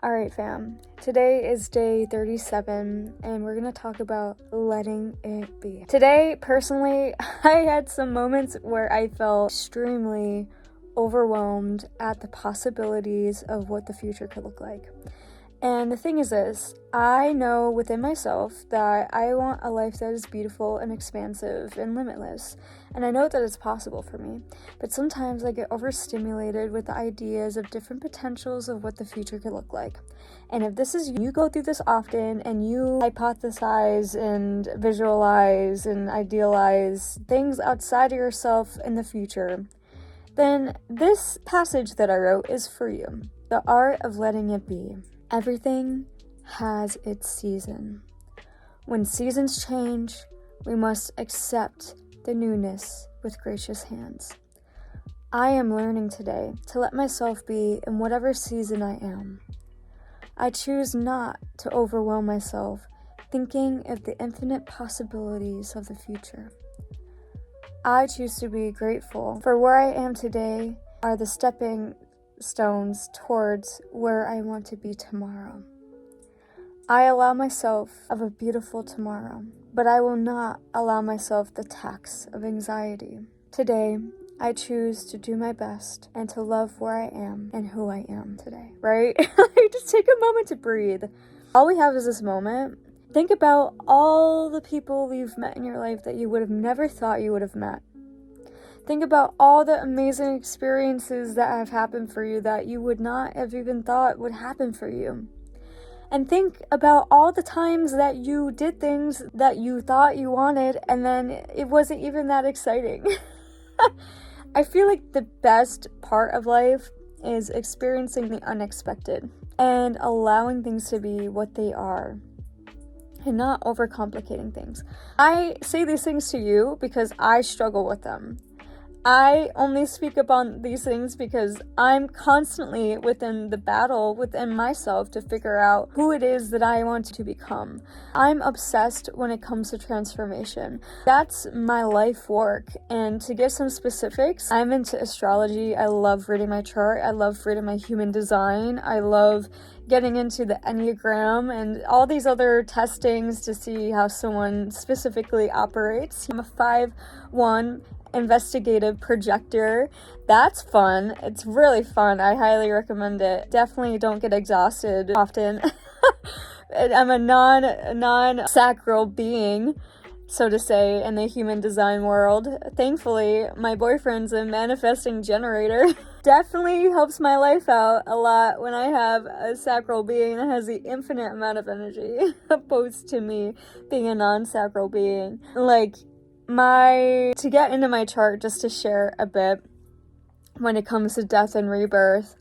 Alright fam, today is day 37 and we're going to talk about letting it be. Today, personally, I had some moments where I felt extremely overwhelmed at the possibilities of what the future could look like. And the thing is this, I know within myself that I want a life that is beautiful and expansive and limitless. And I know that it's possible for me. But sometimes I get overstimulated with the ideas of different potentials of what the future could look like. And if this is you go through this often and you hypothesize and visualize and idealize things outside of yourself in the future, then this passage that I wrote is for you. The art of letting it be. Everything has its season. When seasons change, we must accept the newness with gracious hands. I am learning today to let myself be in whatever season I am. I choose not to overwhelm myself thinking of the infinite possibilities of the future. I choose to be grateful for where I am today are the stepping stones towards where I want to be tomorrow. I allow myself of a beautiful tomorrow, but I will not allow myself the tax of anxiety. Today, I choose to do my best and to love where I am and who I am today, right? Just take a moment to breathe. All we have is this moment. Think about all the people you've met in your life that you would have never thought you would have met. Think about all the amazing experiences that have happened for you that you would not have even thought would happen for you. And think about all the times that you did things that you thought you wanted and then it wasn't even that exciting. I feel like the best part of life is experiencing the unexpected and allowing things to be what they are and not overcomplicating things. I say these things to you because I struggle with them. I only speak about these things because I'm constantly within the battle within myself to figure out who it is that I want to become. I'm obsessed when it comes to transformation. That's my life work. And to give some specifics, I'm into astrology. I love reading my chart. I love reading my human design. I love getting into the Enneagram and all these other testings to see how someone specifically operates. I'm a 5-1 investigative projector. That's fun. It's really fun. I highly recommend it. Definitely don't get exhausted often. I'm a non-sacral being, so to say, in the human design world. Thankfully, my boyfriend's a manifesting generator. Definitely helps my life out a lot when I have a sacral being that has the infinite amount of energy opposed to me being a non-sacral being. To get into my chart, just to share a bit, when it comes to death and rebirth,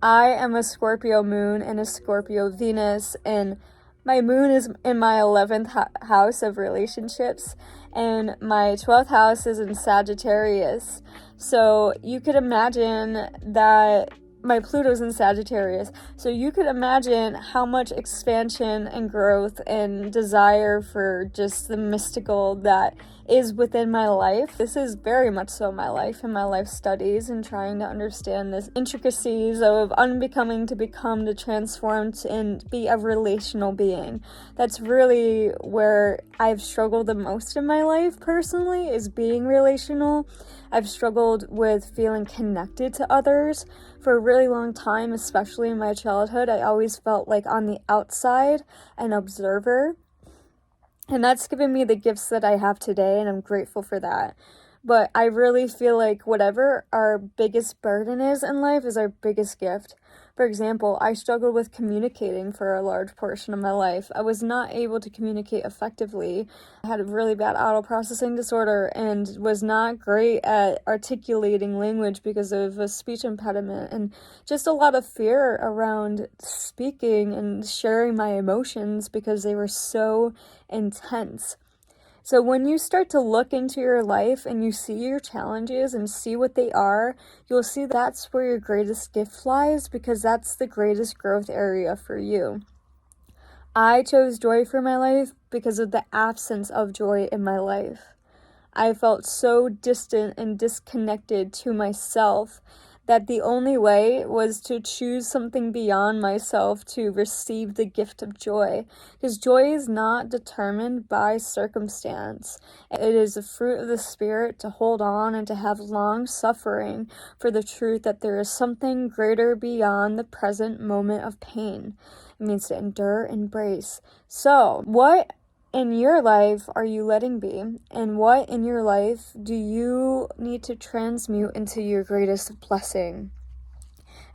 I am a Scorpio moon and a Scorpio Venus, and my moon is in my 11th house of relationships, and my 12th house is in Sagittarius. So you could imagine that my Pluto's in Sagittarius. So you could imagine how much expansion and growth and desire for just the mystical that is within my life. This is very much so my life and my life studies and trying to understand the intricacies of unbecoming to become to transform and be a relational being. That's really where I've struggled the most in my life personally, is being relational. I've struggled with feeling connected to others for a really long time, especially in my childhood. I always felt like on the outside, an observer. And that's given me the gifts that I have today, and I'm grateful for that. But I really feel like whatever our biggest burden is in life is our biggest gift. For example, I struggled with communicating for a large portion of my life. I was not able to communicate effectively. I had a really bad auto-processing disorder and was not great at articulating language because of a speech impediment and just a lot of fear around speaking and sharing my emotions because they were so intense. So when you start to look into your life and you see your challenges and see what they are, you'll see that's where your greatest gift lies, because that's the greatest growth area for you. I chose joy for my life because of the absence of joy in my life. I felt so distant and disconnected to myself that the only way was to choose something beyond myself to receive the gift of joy. Because joy is not determined by circumstance. It is a fruit of the Spirit to hold on and to have long suffering for the truth that there is something greater beyond the present moment of pain. It means to endure, embrace. So, what in your life are you letting be? And what in your life do you need to transmute into your greatest blessing?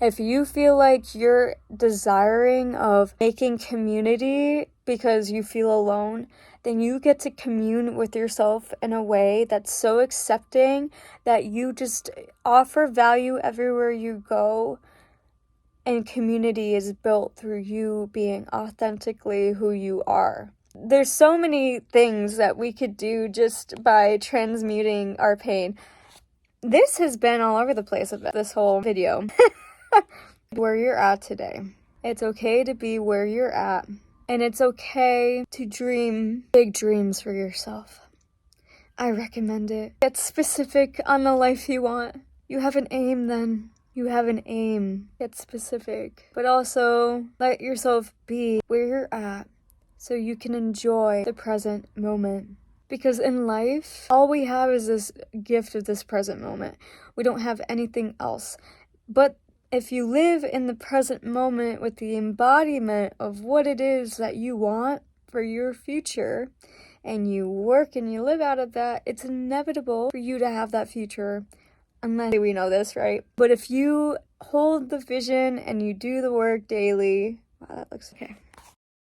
If you feel like you're desiring of making community because you feel alone, then you get to commune with yourself in a way that's so accepting that you just offer value everywhere you go. And community is built through you being authentically who you are. There's so many things that we could do just by transmuting our pain. This has been all over the place of this whole video. Where you're at today. It's okay to be where you're at. And it's okay to dream big dreams for yourself. I recommend it. Get specific on the life you want. You have an aim then. You have an aim. Get specific. But also let yourself be where you're at so you can enjoy the present moment. Because in life, all we have is this gift of this present moment. We don't have anything else. But if you live in the present moment with the embodiment of what it is that you want for your future, and you work and you live out of that, it's inevitable for you to have that future. Unless we know this, right? But if you hold the vision and you do the work daily, wow, that looks okay.